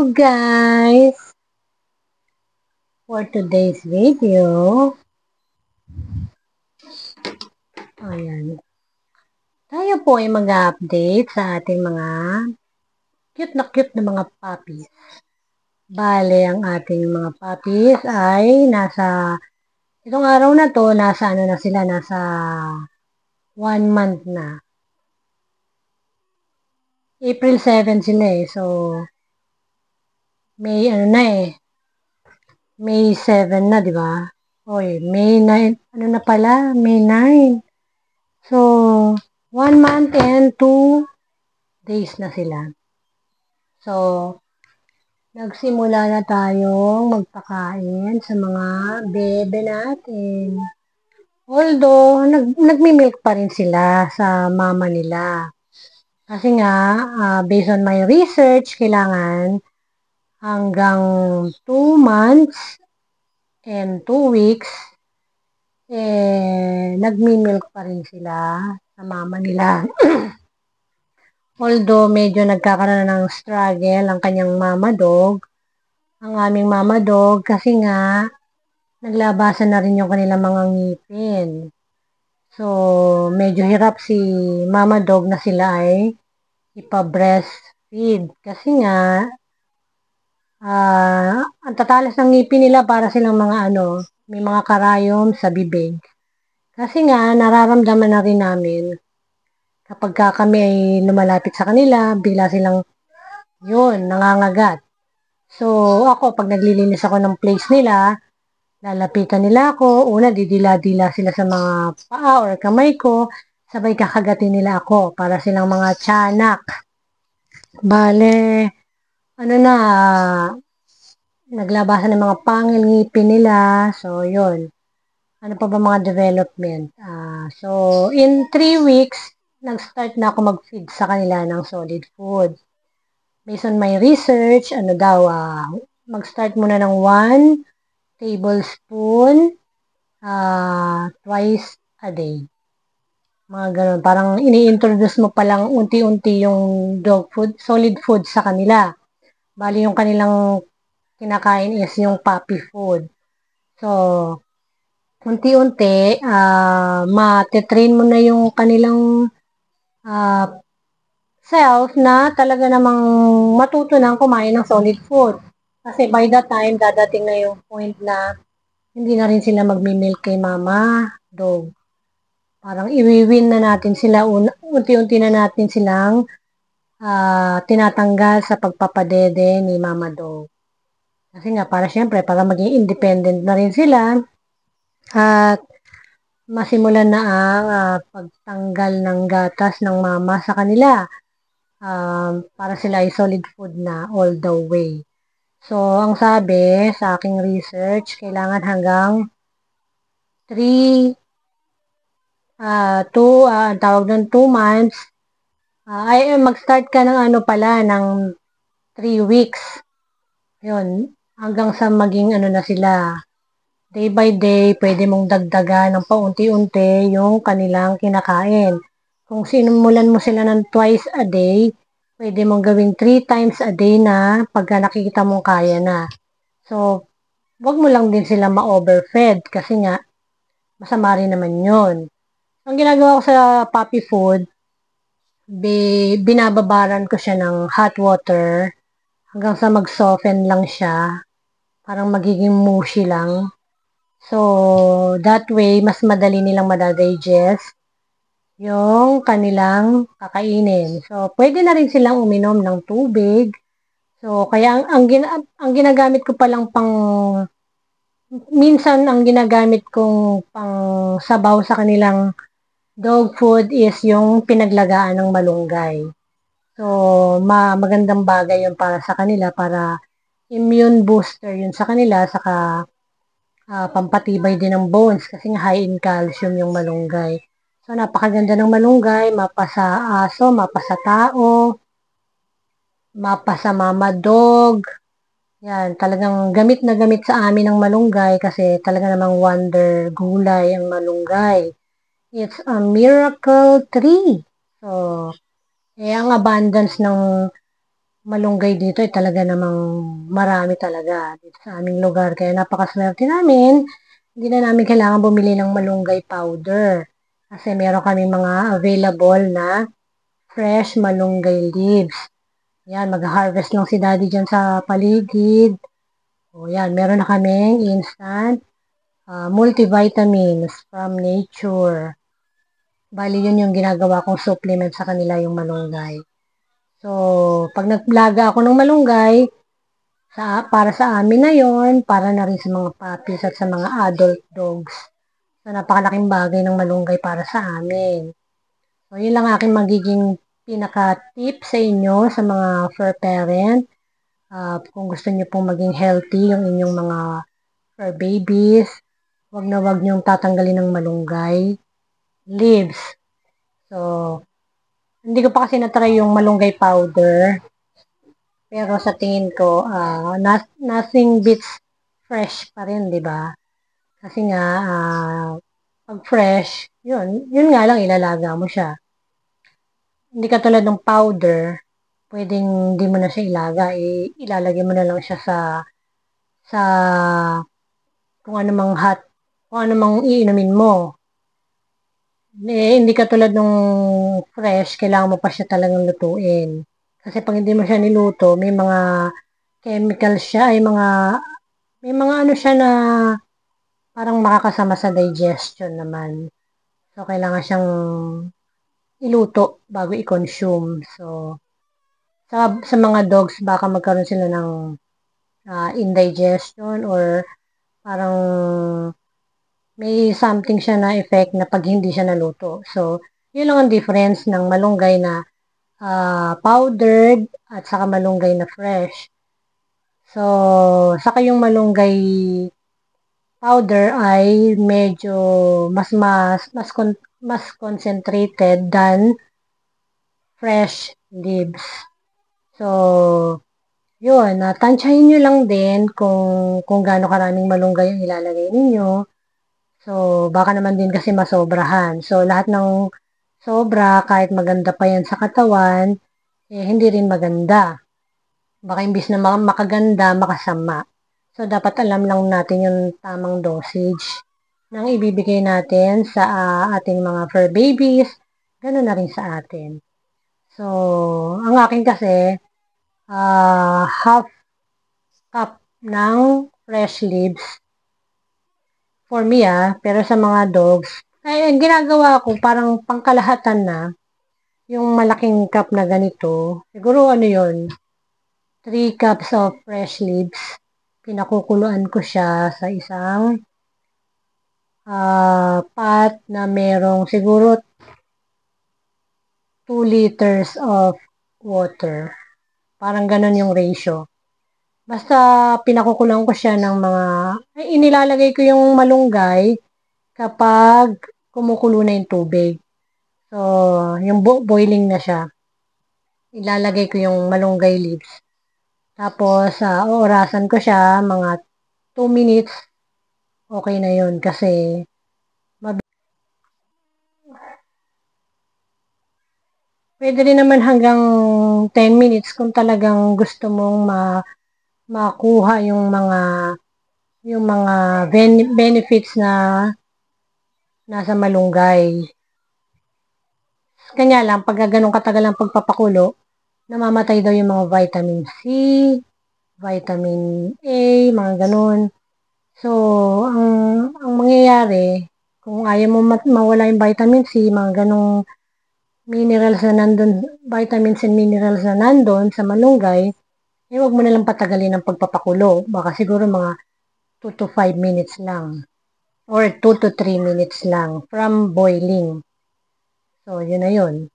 Hello guys! For today's video, ayan, tayo po ay mag-update sa ating mga cute na mga puppies. Bale, ang ating mga puppies ay itong araw na to, nasa 1 month na. April 7 sila So, May May 7 na, di ba? Oy, May 9, na pala? May 9. So, 1 month and 2 days na sila. So, nagsimula na tayong magpakain sa mga bebe natin. Although, nagmimilk pa rin sila sa mama nila. Kasi nga, based on my research, kailangan hanggang 2 months and 2 weeks, nagmimilk pa rin sila sa mama nila. Although medyo nagkakaroon ng struggle ang kanyang mama dog, ang aming mama dog, kasi nga naglabasan na rin yung kanilang mga ngipin. So, medyo hirap si mama dog na sila ay ipa-breastfeed. Kasi nga, ang tatalas ng ngipin nila para silang mga may mga karayom sa bibig. Kasi nga, nararamdaman na rin namin kapag kami ay lumalapit sa kanila, bigla silang nangangagat. So, ako, pag naglilinis ako ng place nila, lalapitan nila ako, didila-dila sila sa mga paa or kamay ko, sabay kakagatin nila ako para silang mga tiyanak. Bale, naglabasan ng mga pangil ngipin nila, so yun. Ano pa ba mga development? So, in 3 weeks, nag-start na ako mag-feed sa kanila ng solid food. Based on my research, mag-start muna ng 1 tablespoon twice a day. Mga ganun. Parang ini-introduce mo palang unti-unti yung dog food, solid food sa kanila. Bali yung kanilang kinakain is yung puppy food. So, unti-unti, matitrain mo na yung kanilang self na talaga namang matuto nang kumain ng solid food. Kasi by that time, dadating na yung point na hindi na rin sila magmimilk kay mama dog. Parang iwiwin na natin sila, unti-unti na natin silang tinatanggal sa pagpapadede ni mama dog. Kasi nga, para maging independent na rin sila at masimulan na ang pagtanggal ng gatas ng mama sa kanila para sila ay solid food na all the way. So, ang sabi sa aking research, kailangan hanggang 2 months, mag-start ka ng ng 3 weeks. Yun, hanggang sa maging na sila. Day by day, pwede mong dagdagan ng paunti-unti yung kanilang kinakain. Kung sinimulan mo sila ng twice a day, pwede mong gawing 3 times a day na pagka nakikita mong kaya na. So, wag mo lang din sila ma-overfed kasi nga, masama rin naman yun. Ang ginagawa ko sa puppy food, binababaran ko siya ng hot water hanggang sa mag-soften lang siya. Parang magiging mushy lang. So, that way, mas madali nilang madadigest yung kanilang kakainin. So, pwede na rin silang uminom ng tubig. So, kaya ang ginagamit ko palang minsan ang ginagamit kong pang sabaw sa kanilang dog food is yung pinaglagaan ng malunggay. So, magandang bagay yun para sa kanila, para immune booster yun sa kanila, saka pampatibay din ng bones kasi nga high in calcium yung malunggay. So, napakaganda ng malunggay, mapa sa aso, mapa sa tao, mapa sa mama dog. Yan, talagang gamit na gamit sa amin ang malunggay kasi talaga namang wonder gulay ang malunggay. It's a miracle tree. So, ang abundance ng malunggay dito ay talaga namang marami talaga dito sa aming lugar. Kaya napakaswerte namin. Hindi na namin kailangan bumili ng malunggay powder. Kasi meron kami mga available na fresh malunggay leaves. Yan, mag-harvest lang si daddy dyan sa paligid. O yan, meron na kaming instant multivitamins from nature. Bali, yun yung ginagawa kong supplement sa kanila, yung malunggay. So, pag naglaga ako ng malunggay, para sa amin na yon, para na rin sa mga puppies at sa mga adult dogs. So, napakalaking bagay ng malunggay para sa amin. So, yun lang aking magiging pinaka-tip sa inyo sa mga fur parent. Kung gusto niyo pong maging healthy yung inyong mga fur babies, wag na wag niyong tatanggalin ng malunggay leaves. So, hindi ko pa kasi natry yung malunggay powder. Pero sa tingin ko, nothing beats fresh pa rin, di ba? Kasi nga, pag fresh, yun nga lang, ilalaga mo siya. Hindi katulad ng powder, pwedeng hindi mo na siya ilaga, ilalagay mo na lang siya sa kung ano mang kung ano mang iinumin mo. Hindi katulad nung fresh, kailangan mo pa siya talagang lutuin. Kasi pag hindi mo siya niluto, may mga chemicals siya, may mga ano siya na parang makakasama sa digestion naman. So, kailangan siyang iluto bago i-consume. So, sa mga dogs, baka magkaroon sila ng indigestion or parang may something siya na effect na pag hindi siya naluto. So, yun lang ang difference ng malunggay na powdered at saka malunggay na fresh. So, saka yung malunggay powder ay medyo mas concentrated than fresh leaves. So, yun, tansyahin nyo lang din kung gaano karaming malunggay ang ilalagay ninyo. So, baka naman din kasi masobrahan. So, lahat ng sobra, kahit maganda pa yan sa katawan, hindi rin maganda. Baka imbis na makaganda, makasama. So, dapat alam lang natin yung tamang dosage ng ibibigay natin sa ating mga fur babies. Ganoon na rin sa atin. So, ang akin kasi, half cup ng fresh leaves for me pero sa mga dogs, ay ang ginagawa ko parang pangkalahatan na yung malaking cup na ganito. Siguro ano yon, 3 cups of fresh leaves. Pinakukuluan ko siya sa isang pot na merong siguro 2 liters of water. Parang ganon yung ratio. Basta pinakukuluan ko siya ng inilalagay ko yung malunggay kapag kumukulo na yung tubig. So, yung boiling na siya. Ilalagay ko yung malunggay leaves. Tapos, oorasan ko siya mga 2 minutes. Okay na yun kasi pwede rin naman hanggang 10 minutes kung talagang gusto mong makuha yung mga benefits na nasa malunggay. Kanya lang, pag ganun katagal ang pagpapakulo, namamatay daw yung mga vitamin C, vitamin A, mga ganun. So, ang mangyayari, kung ayaw mo mawala yung vitamin C, mga ganung minerals na nandun, vitamins and minerals na nandun sa malunggay, huwag mo nalang patagalin ang pagpapakulo. Baka siguro mga 2 to 5 minutes lang. Or 2 to 3 minutes lang from boiling. So, yun na yun.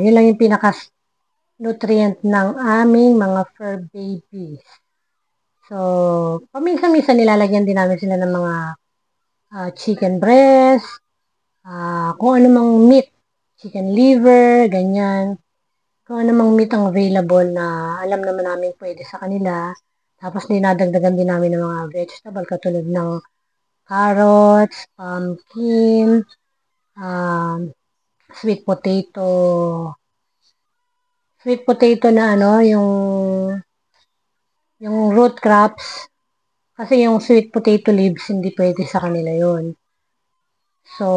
Yun lang yung pinaka-nutrient ng aming mga fur babies. So, paminsan-minsan nilalagyan din namin sila ng mga chicken breast, kung ano mang meat, chicken liver, ganyan. Kung ano mang meat ang available na alam naman namin pwede sa kanila. Tapos dinadagdagan din namin ng mga vegetable katulad ng carrots, pumpkin, sweet potato, sweet potato na ano, yung root crops. Kasi yung sweet potato leaves, hindi pwede sa kanila yon. So,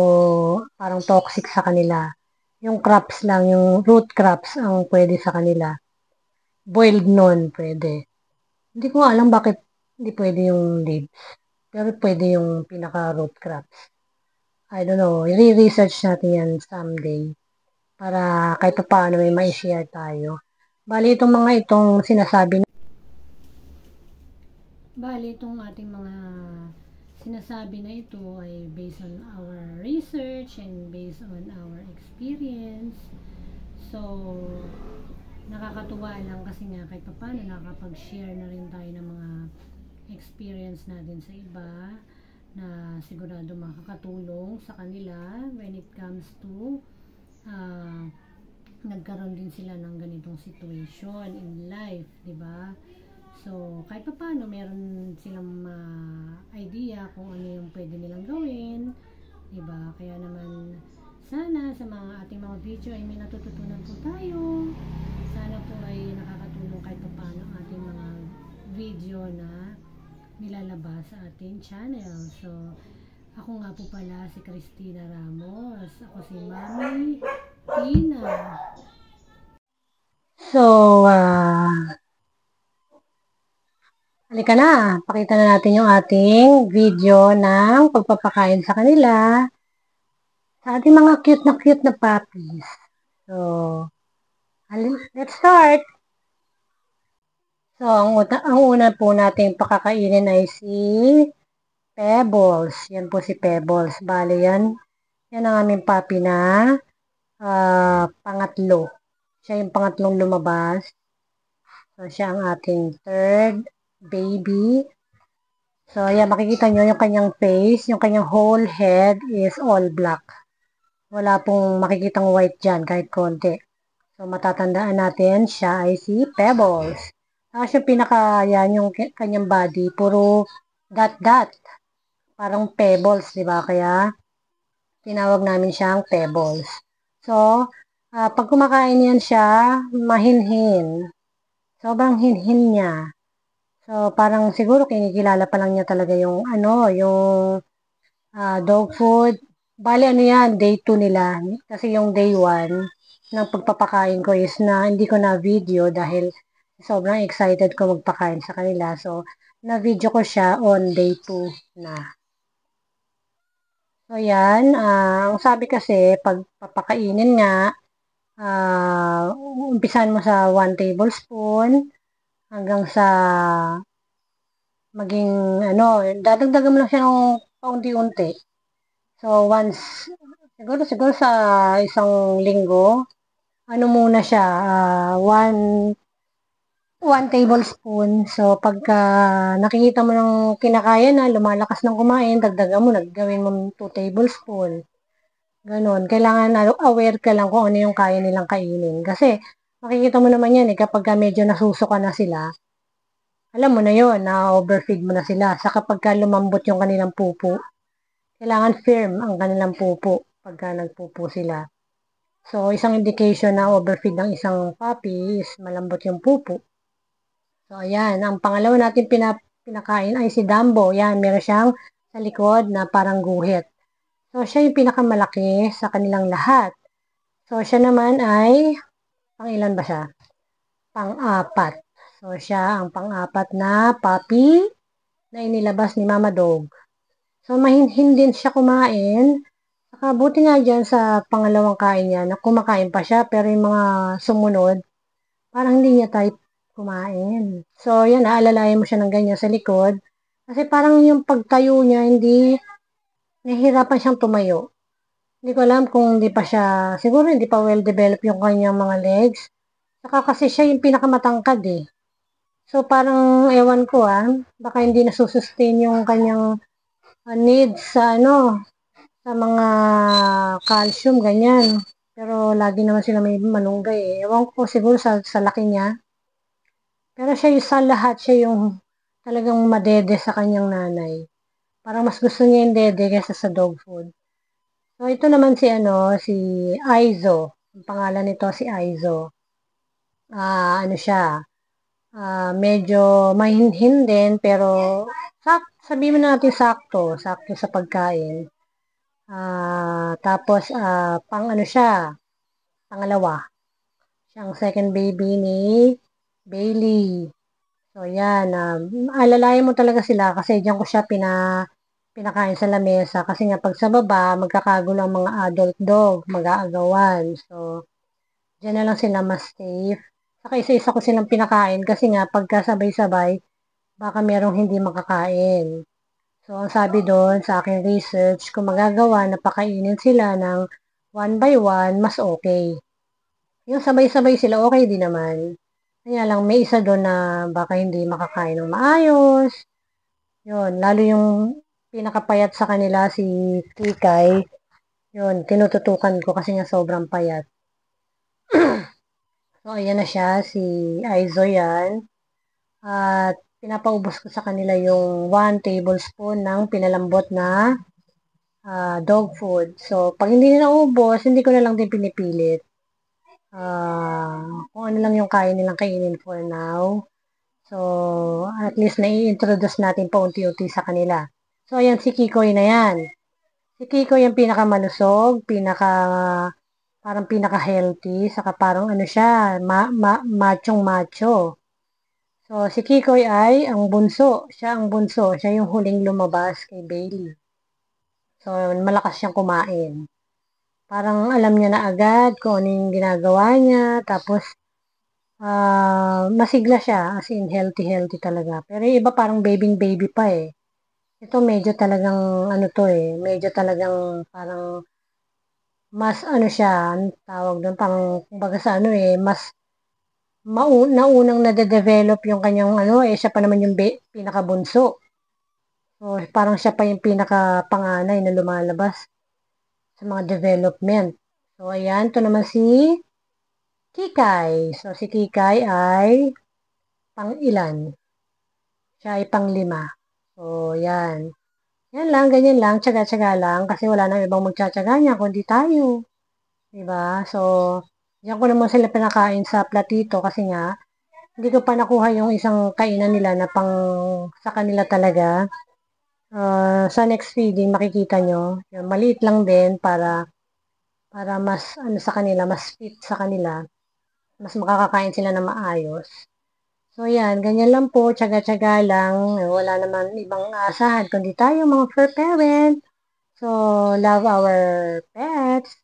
parang toxic sa kanila. Yung crops lang, yung root crops ang pwede sa kanila. Boiled nun, pwede. Hindi ko alam bakit hindi pwede yung leaves. Pero pwede yung pinaka-root crops. I don't know. I-research natin yan someday. Para kahit pa paano may ma-share tayo. Bali, itong sinasabi Bali, itong ating mga sinasabi na ito ay based on our research and based on our experience. So, nakakatuwa lang kasi nga kahit pa paano nakakapag-share na rin tayo ng mga experience natin sa iba na sigurado makakatulong sa kanila when it comes to uh, nagkaroon din sila ng ganitong situation in life, di ba? So, kahit pa paano, meron silang idea kung ano yung pwede nilang gawin, di ba? Kaya naman, sana sa mga ating mga video ay may natututunan po tayo. Sana po ay nakakatulong kahit pa paano ang ating mga video na nilalabas sa ating channel. So, ako nga po pala si Christina Ramos. Ako si Mami Tina. So, halika na. Pakita na natin yung ating video ng pagpapakain sa kanila. Sa ating mga cute na puppies. So, let's start. So, ang una po nating pakakainin ay si Pebbles. Yan po si Pebbles. Bale yan. Yan ang aming puppy na pangatlo. Siya yung pangatlong lumabas. So, siya ang ating third baby. So, ayan, makikita nyo yung kanyang face, yung kanyang whole head is all black. Wala pong makikitang white dyan, kahit konti. So, matatandaan natin, siya ay si Pebbles. Tapos yung yan, yung kanyang body, puro dot-dot. Parang pebbles, di ba? Kaya, tinawag namin siyang Pebbles. So, pag kumakain yan siya, mahinhin. Sobrang hinhin niya. So, parang siguro kinikilala pa lang niya talaga yung yung dog food. Bali, yan, day 2 nila. Kasi yung day 1 ng pagpapakain ko is na hindi ko na video dahil sobrang excited ko magpakain sa kanila. So, na-video ko siya on day 2 na. So, yan. Ang sabi kasi, pag papakainin nga, umpisan mo sa 1 tablespoon hanggang sa maging dadagdagan mo lang siya ng paunti-unti. So, siguro sa isang linggo, muna siya, 1 tablespoon. So, pagka nakikita mo ng kinakaya na, lumalakas ng kumain, dagdagan mo, naggawin mo 2 tablespoon. Ganon. Kailangan aware ka lang kung ano yung kaya nilang kainin. Kasi, makikita mo naman yan kapag medyo nasusuka na sila, alam mo na yon na overfeed mo na sila. Sa kapag lumambot yung kanilang pupo, kailangan firm ang kanilang pupo pagka nagpupo sila. So, isang indication na overfeed ng isang puppy is malambot yung pupo. So, ayan. Ang pangalawa natin pinakain ay si Dumbo. Yan, meron siyang sa likod na parang guhit. So, siya yung pinakamalaki sa kanilang lahat. So, siya naman ay, pang-ilan ba siya? Pang-apat. So, siya ang pang-apat na puppy na inilabas ni Mama Dog. So, mahinhin din siya kumain. Saka, buti nga dyan sa pangalawang kain niya, na kumakain pa siya, pero yung mga sumunod, parang hindi niya type kumain. So, yan, aalalayan mo siya ng ganyan sa likod. Kasi parang yung pagtayo niya, nahihirapan siyang tumayo. Hindi ko alam kung hindi pa siya, siguro hindi pa well-developed yung kanyang mga legs. Saka kasi siya yung pinakamatangkad eh. So, parang, ewan ko baka hindi nasusustain yung kanyang needs sa mga calcium, ganyan. Pero, lagi naman sila may malunggay eh. Ewan ko, siguro sa laki niya. Pero siya yung sa lahat, siya yung talagang madede sa kanyang nanay. Parang mas gusto niya yung dede kaysa sa dog food. So, ito naman si Aizo. Ang pangalan nito si Aizo. ano siya, medyo mahinhin din, pero sabihin mo na natin sakto, sakto sa pagkain. Tapos, pang ano siya, pangalawa, siyang second baby ni Bailey. So, yan, alalayan mo talaga sila kasi diyan ko siya pinakain sa lamesa kasi nga pag sa baba, magkakagulo ang mga adult dog, mag-aagawan. So, diyan na lang sila mas safe. Saka isa-isa ko silang pinakain kasi nga pagkasabay-sabay, baka merong hindi makakain. So, ang sabi doon sa aking research, kung magagawa na pakainin sila ng one by one, mas okay. Yung sabay-sabay sila, okay din naman. Kaya lang, may isa doon na baka hindi makakain ng maayos. Yun, lalo yung pinakapayat sa kanila, si Kikay. Yun, tinututukan ko kasi nga sobrang payat. So, ayan na siya, si Aizo yan. At pinapaubos ko sa kanila yung 1 tablespoon ng pinalambot na dog food. So, pag hindi nila ubos, hindi ko na lang din pinipilit. Kung ano lang yung kaya nilang kainin for now. So, at least nai-introduce natin pa unti-unti sa kanila. So, ayan si Kikoy na yan. Si Kikoy yung pinakamalusog, parang pinaka-healthy, saka parang ano siya, machong macho. So, si Kikoy ay ang bunso. Siya ang bunso. Siya yung huling lumabas kay Bailey. So, malakas siyang kumain. Parang alam niya na agad kung ano yung ginagawa niya. Tapos, masigla siya. As in, healthy talaga. Pero yung iba parang baby pa eh. Ito medyo talagang, ano to eh, medyo talagang parang mas ano siya, tawag doon, parang kumbaga sa ano eh, mas naunang nade-develop yung kanyang ano eh, siya pa naman yung pinakabunso. So, parang siya pa yung pinakapanganay na lumalabas sa mga development. So, ayan, to naman si Kikay. So, si Kikay ay pang-ilan? Siya ay pang-5. So, yan. Yan lang, ganyan lang, tsaga-tsaga lang kasi wala nang ibang magtsatsaga niya kundi tayo. Diba? So, diyan ko naman sila pinakain sa platito kasi nga, hindi ko pa nakuha yung isang kainan nila na pang sa kanila talaga. Sa next feeding, makikita nyo, yun, maliit lang din para mas, ano sa kanila, mas fit sa kanila. Mas makakakain sila na maayos. So, yan, ganyan lang po, tsaga-tsaga lang. Wala naman ibang aasahan, kundi tayo mga fur parent. So, love our pets.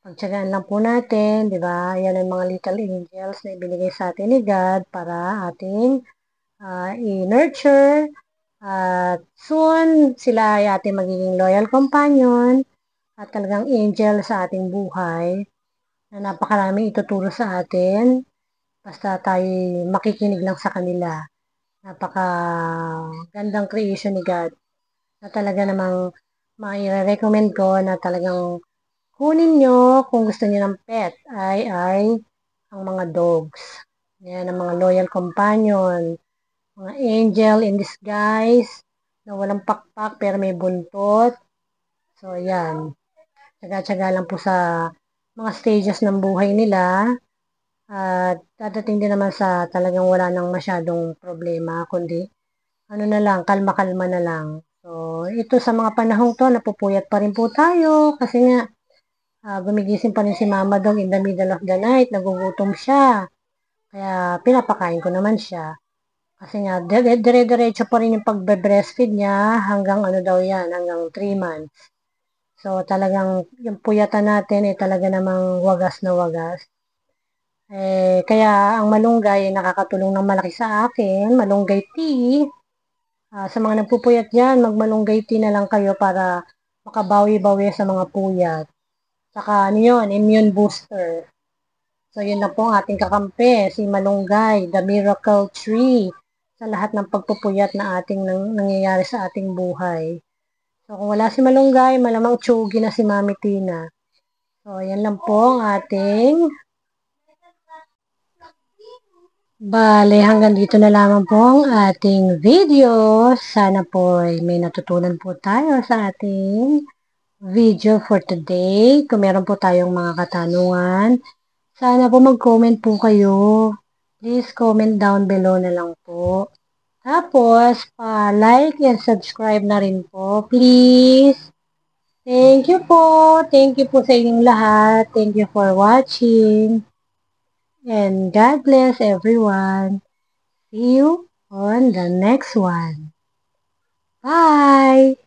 Pagtsagaan lang po natin, di ba? Yan ang mga little angels na ibinigay sa atin ni God para ating i-nurture. At soon, sila ay ating magiging loyal companion at talagang angel sa ating buhay na napakaraming ituturo sa atin. Basta tayo makikinig lang sa kanila. Napaka gandang creation ni God na talaga namang mai-recommend ko na talagang kunin nyo kung gusto niyo ng pet ay ang mga dogs. Yan, ang mga loyal companion, mga angel in disguise, na walang pakpak pero may buntot. So, yan. Tsaga-tsaga lang po sa mga stages ng buhay nila. At dadating din naman sa talagang wala nang masyadong problema, kundi ano na lang, kalma-kalma na lang. So, ito sa mga panahong to, napupuyat pa rin po tayo kasi nga, gumigising pa rin si Mama Dog in the middle of the night, nagugutom siya. Kaya pinapakain ko naman siya. Kasi nga, dire-diretso pa rin yung pagbe-breastfeed niya hanggang ano daw yan, hanggang 3 months. So, talagang yung puyatan natin ay talaga namang wagas na wagas. Kaya ang malunggay ay nakakatulong ng malaki sa akin, malunggay tea. Sa mga nagpupuyat dyan, magmalunggay tea na lang kayo para makabawi-bawi sa mga puyat. Saka ano yun, immune booster. So, yun na po ang ating kakampi, si Malunggay, the miracle tree, sa lahat ng pagpupuyat na ating nangyayari sa ating buhay. So, kung wala si Malunggay, malamang tsugi na si Mami Tina. So, yan lang po ang ating bale, hanggang dito na lamang po ang ating video. Sana po may natutunan po tayo sa ating video for today. Kung meron po tayong mga katanungan, Sana po mag-comment po kayo. Please comment down below na lang po. Tapos, pa-like and subscribe na rin po. Please. Thank you po. Thank you po sa inyong lahat. Thank you for watching. And God bless everyone. See you on the next one. Bye!